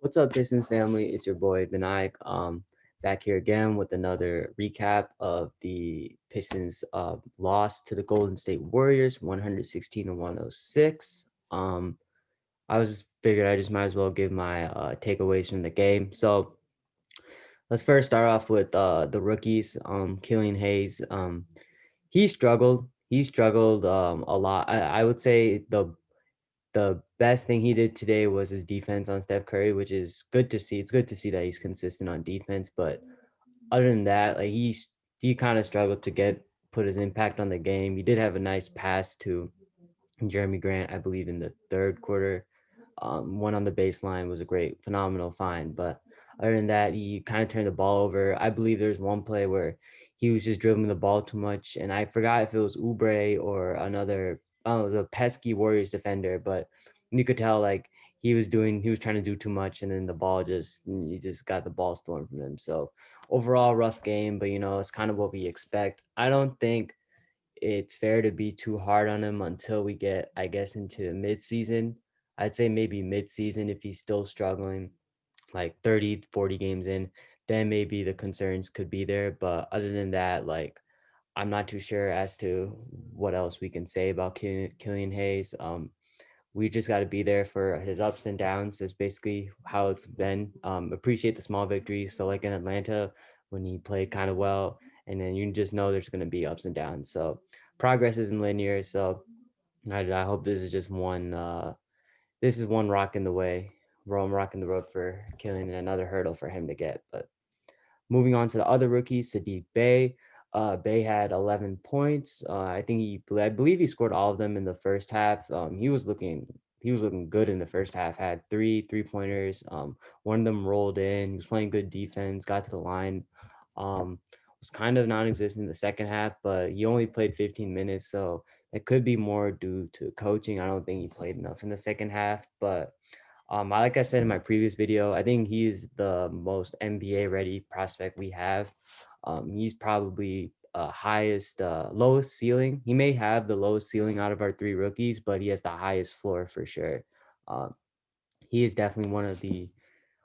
What's up, Pistons family? It's your boy Vinayak. Back here again with another recap of the Pistons loss to the Golden State Warriors, 116 to 106. I was just figured I just might as well give my takeaways from the game. So let's first start off with the rookies. Killian Hayes. He struggled. He struggled a lot. I would say the best thing he did today was his defense on Steph Curry, which is good to see. It's good to see that he's consistent on defense, but other than that, like he kind of struggled to get put his impact on the game. He did have a nice pass to Jeremy Grant, I believe, in the third quarter. One on the baseline was a great, phenomenal find. But other than that, he kind of turned the ball over. I believe there's one play where he was just dribbling the ball too much, and I forgot if it was Oubre or another. Oh, it was a pesky Warriors defender, but you could tell like he was trying to do too much, and then the ball just he just got the ball stolen from him. So overall, rough game, but it's kind of what we expect. I don't think it's fair to be too hard on him until we get, I guess, into mid-season. I'd say maybe mid-season if he's still struggling, like 30, 40 games in, then maybe the concerns could be there. But other than that, like I'm not too sure as to what else we can say about Killian Hayes. We just got to be there for his ups and downs. Is basically how it's been. Appreciate the small victories. So like in Atlanta, when he played kind of well, and then you just know there's going to be ups and downs. So progress isn't linear. So I hope this is just one. This is one rock in the way. I'm rocking the road for Killian and another hurdle for him to get. But moving on to the other rookies, Sadiq Bey. Bey had 11 points. I believe he scored all of them in the first half. He was looking good in the first half. Had three pointers. One of them rolled in. He was playing good defense. Got to the line. Was kind of non-existent in the second half, but he only played 15 minutes, so it could be more due to coaching. I don't think he played enough in the second half, but like I said in my previous video, I think he's the most NBA ready prospect we have. He's probably lowest ceiling. He may have the lowest ceiling out of our three rookies, but he has the highest floor for sure. Um, he is definitely one of the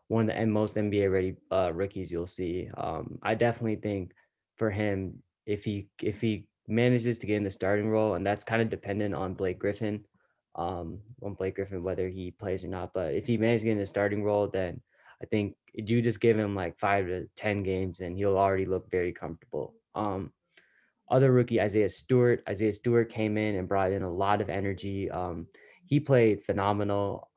most NBA ready rookies you'll see. I definitely think for him, if he manages to get in the starting role, and that's kind of dependent on Blake Griffin whether he plays or not. But if he manages to get in the starting role, then I think you just give him like 5 to 10 games, and he'll already look very comfortable. Other rookie Isaiah Stewart. Isaiah Stewart came in and brought in a lot of energy. He played phenomenal.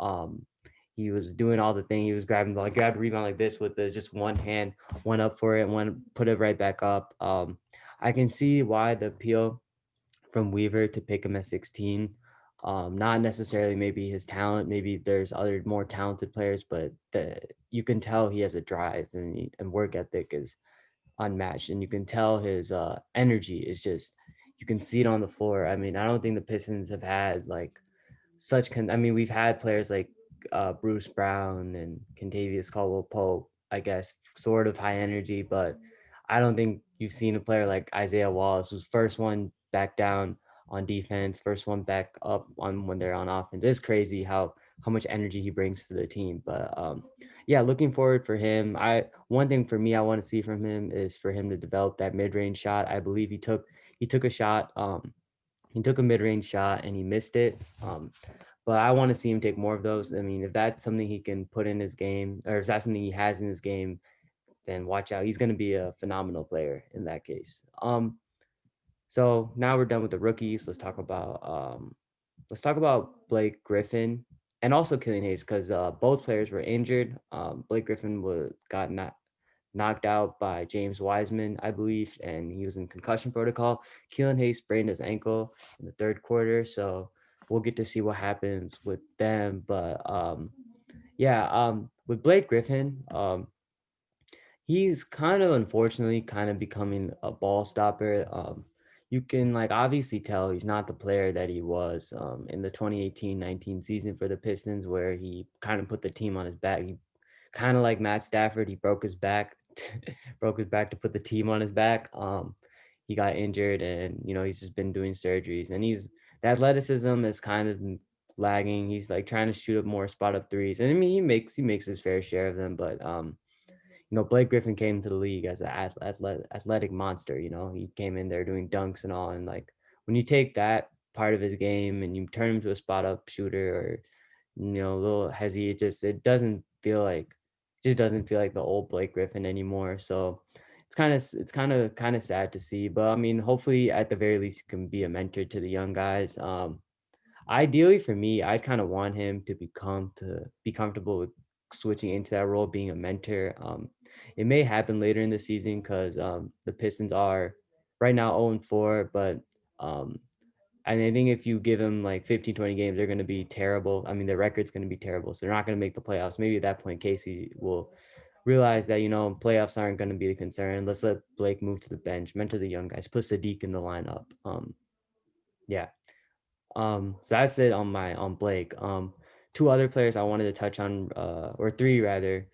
He was doing all the thing. He was grabbing the ball, grabbed a rebound like this with just one hand, one up for it, one put it right back up. I can see why the appeal from Weaver to pick him at 16. Not necessarily maybe his talent. Maybe there's other more talented players, but you can tell he has a drive and work ethic is unmatched, and you can tell his energy is just you can see it on the floor. I mean, I don't think the Pistons have had like I mean, we've had players like Bruce Brown and Kentavious Caldwell Pope, I guess, sort of high energy, but I don't think you've seen a player like Isaiah Wallace, who's first one back down on defense, first one back up on when they're on offense. It's crazy how much energy he brings to the team. But yeah, looking forward for him. I One thing for me I want to see from him is for him to develop that mid-range shot. I believe he took a shot. He took a mid-range shot and he missed it. But I want to see him take more of those. I mean, if that's something he can put in his game, or if that's something he has in his game, then watch out. He's going to be a phenomenal player in that case. So now we're done with the rookies. Let's talk about Blake Griffin and also Killian Hayes because both players were injured. Blake Griffin got knocked out by James Wiseman, I believe, and he was in concussion protocol. Keelan Hayes sprained his ankle in the third quarter, so we'll get to see what happens with them. But yeah, with Blake Griffin, he's kind of unfortunately kind of becoming a ball stopper. You can like obviously tell he's not the player that he was in the 2018-19 season for the Pistons, where he kind of put the team on his back. He kind of like Matt Stafford, he broke his back, broke his back to put the team on his back. He got injured, and he's just been doing surgeries, and the athleticism is kind of lagging. He's like trying to shoot up more spot up threes. And I mean, he makes his fair share of them, but Blake Griffin came to the league as an athletic monster. He came in there doing dunks and all. And like when you take that part of his game and you turn him to a spot up shooter or, a little hezzy, it just doesn't feel like the old Blake Griffin anymore. So it's kind of sad to see. But I mean, hopefully at the very least, he can be a mentor to the young guys. Ideally for me, I kind of want him to be comfortable with switching into that role, being a mentor. It may happen later in the season because the Pistons are right now 0-4, but um, and I think if you give them like 15, 20 games, they're going to be terrible. I mean, their record's going to be terrible, so they're not going to make the playoffs. Maybe at that point, Casey will realize that playoffs aren't going to be the concern. Let's let Blake move to the bench, mentor the young guys, put Sadiq in the lineup. Yeah. So that's it on Blake. Two other players I wanted to touch on, or three rather.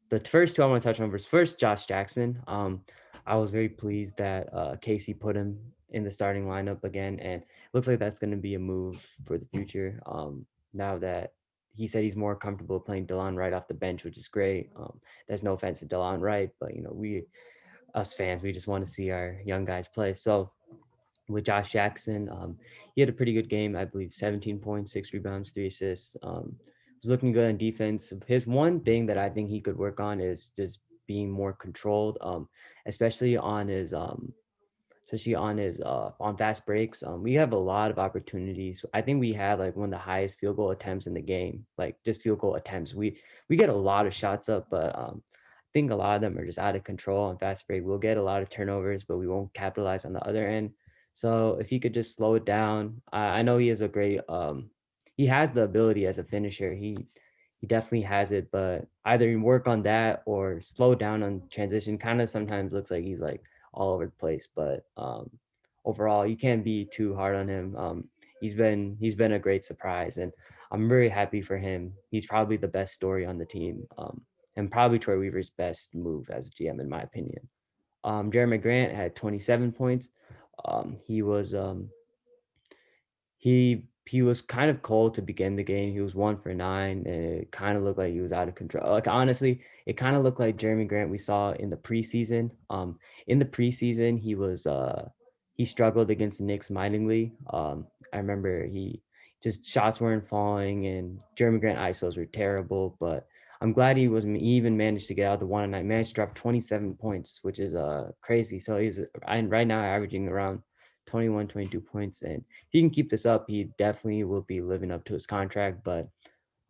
The first two I want to touch on was first Josh Jackson. I was very pleased that Casey put him in the starting lineup again, and it looks like that's going to be a move for the future. Now that he said he's more comfortable playing DeLon Wright off the bench, which is great. There's no offense to DeLon Wright, but we us fans, we just want to see our young guys play. So with Josh Jackson. He had a pretty good game, I believe 17 points, 6 rebounds, 3 assists. Was looking good on defense. His one thing that I think he could work on is just being more controlled, especially on his on fast breaks. We have a lot of opportunities. I think we have like one of the highest field goal attempts in the game, like just field goal attempts. We get a lot of shots up, but I think a lot of them are just out of control on fast break. We'll get a lot of turnovers, but we won't capitalize on the other end. So if he could just slow it down, I know he is a great. He has the ability as a finisher. He definitely has it, but either you work on that or slow down on transition. Kind of sometimes looks like he's like all over the place, but overall you can't be too hard on him. He's been a great surprise, and I'm very happy for him. He's probably the best story on the team, and probably Troy Weaver's best move as a GM in my opinion. Jeremy Grant had 27 points. He was he was kind of cold to begin the game. He was 1 for 9, and it kind of looked like he was out of control. Like honestly, it kind of looked like Jeremy Grant we saw in the preseason. In the preseason, he struggled against the Knicks mightily. I remember he just shots weren't falling, and Jeremy Grant ISOs were terrible. But I'm glad he even managed to get out the 1 night. Managed to drop 27 points, which is crazy. So he's right now averaging around 21, 22 points, and he can keep this up, he definitely will be living up to his contract. But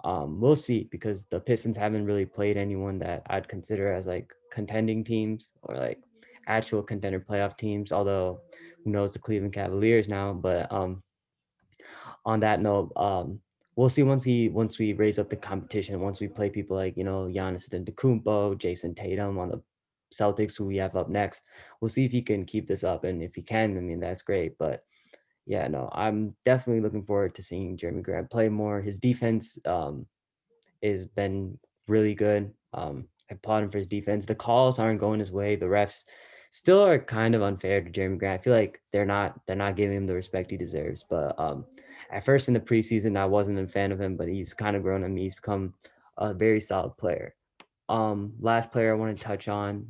we'll see because the Pistons haven't really played anyone that I'd consider as like contending teams or like actual contender playoff teams. Although who knows the Cleveland Cavaliers now. But on that note, we'll see once we raise up the competition. Once we play people like Giannis Antetokounmpo, Jason Tatum on the Celtics, who we have up next. We'll see if he can keep this up, and if he can, I mean that's great. But yeah, no, I'm definitely looking forward to seeing Jeremy Grant play more. His defense has been really good. I applaud him for his defense. The calls aren't going his way. The refs still are kind of unfair to Jeremy Grant. I feel like they're not giving him the respect he deserves. But at first in the preseason, I wasn't a fan of him, but he's kind of grown on me. He's become a very solid player. Last player I want to touch on,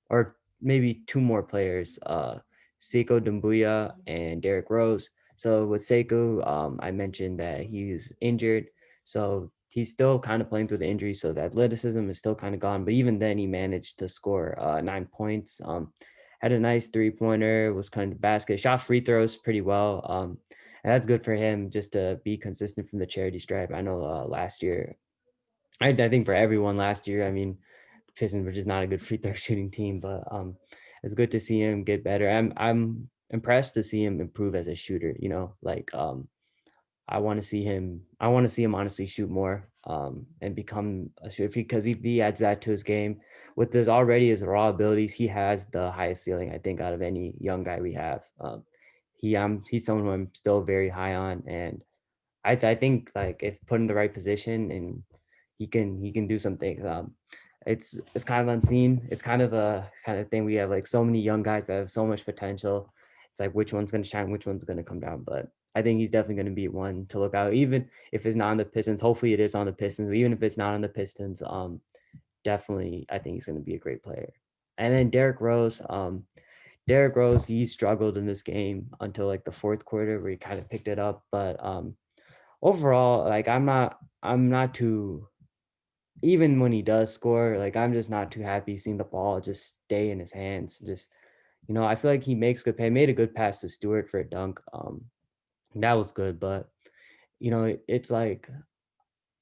or maybe two more players, Seiko Dumbuya and Derrick Rose. So with Seiko, I mentioned that he's injured. So he's still kind of playing through the injury. So the athleticism is still kind of gone. But even then, he managed to score 9 points. Had a nice 3-pointer, was kind of basket, shot free throws pretty well. And that's good for him just to be consistent from the charity stripe. I know last year, I think for everyone last year, I mean, Pistons were just not a good free throw shooting team, but it's good to see him get better. I'm impressed to see him improve as a shooter. Like I want to see him honestly shoot more and become a shooter because if he adds that to his game with his raw abilities, he has the highest ceiling I think out of any young guy we have. He's someone who I'm still very high on, and I think like if put in the right position and he can do some things. It's kind of unseen. It's kind of a kind of thing. We have like so many young guys that have so much potential. It's like which one's gonna shine, which one's gonna come down. But I think he's definitely going to be one to look out, even if it's not on the Pistons. Hopefully, it is on the Pistons. But even if it's not on the Pistons, definitely, I think he's going to be a great player. And then Derrick Rose, he struggled in this game until like the fourth quarter where he kind of picked it up. But overall, like I'm not too even when he does score, like I'm just not too happy seeing the ball just stay in his hands. Just I feel like he makes good pay. Made a good pass to Stewart for a dunk. That was good, but it's like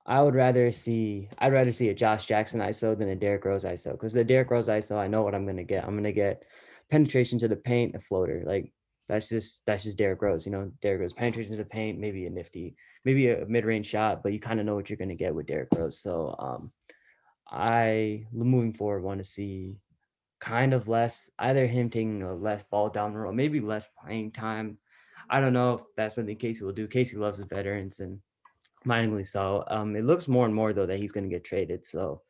I'd rather see a Josh Jackson ISO than a Derrick Rose ISO because the Derrick Rose ISO, I know what I'm gonna get. I'm gonna get penetration to the paint, a floater. Like that's just Derrick Rose. Derrick Rose penetration to the paint, maybe a mid range shot, but you kind of know what you're gonna get with Derrick Rose. So I moving forward want to see kind of less either him taking a less ball down the road, maybe less playing time. I don't know if that's something Casey will do. Casey loves his veterans and mindingly so. It looks more and more though that he's going to get traded, so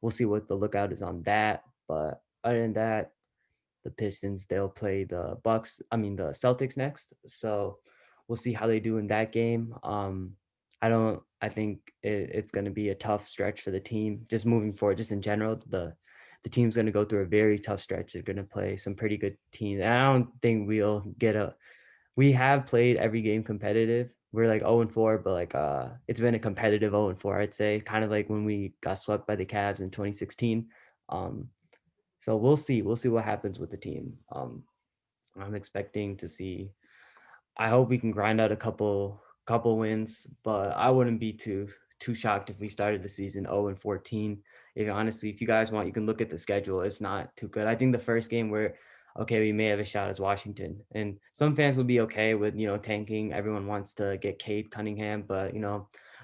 we'll see what the lookout is on that. But other than that, the Pistons they'll play the Bucks. I mean the Celtics next, so we'll see how they do in that game. I don't. I think it's going to be a tough stretch for the team just moving forward. Just in general, the team's going to go through a very tough stretch. They're going to play some pretty good teams. And I don't think we'll get a we have played every game competitive. We're like 0 and 4, but like it's been a competitive 0 and 4, I'd say. Kind of like when we got swept by the Cavs in 2016. Um, so we'll see. We'll see what happens with the team. I'm expecting to see I hope we can grind out a couple wins, but I wouldn't be too shocked if we started the season 0 and 14. If honestly, if you guys want, you can look at the schedule. It's not too good. I think the first game where okay, we may have a shot as Washington. And some fans will be okay with, tanking. Everyone wants to get Cade Cunningham, but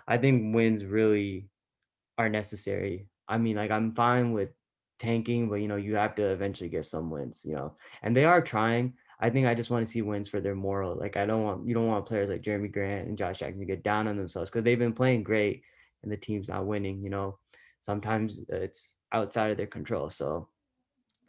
I think wins really are necessary. I mean, like I'm fine with tanking, but you have to eventually get some wins, and they are trying. I think I just want to see wins for their moral. Like I don't want you don't want players like Jeremy Grant and Josh Jackson to get down on themselves because they've been playing great and the team's not winning. Sometimes it's outside of their control. So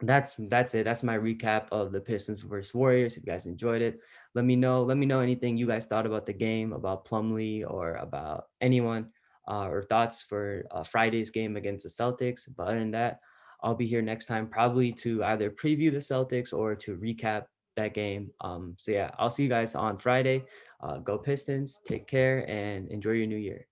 that's it. That's my recap of the Pistons versus Warriors. If you guys enjoyed it, let me know. Let me know anything you guys thought about the game, about Plumlee, or about anyone, or thoughts for Friday's game against the Celtics. But other than that, I'll be here next time, probably to either preview the Celtics or to recap that game. So yeah, I'll see you guys on Friday. Go Pistons. Take care and enjoy your new year.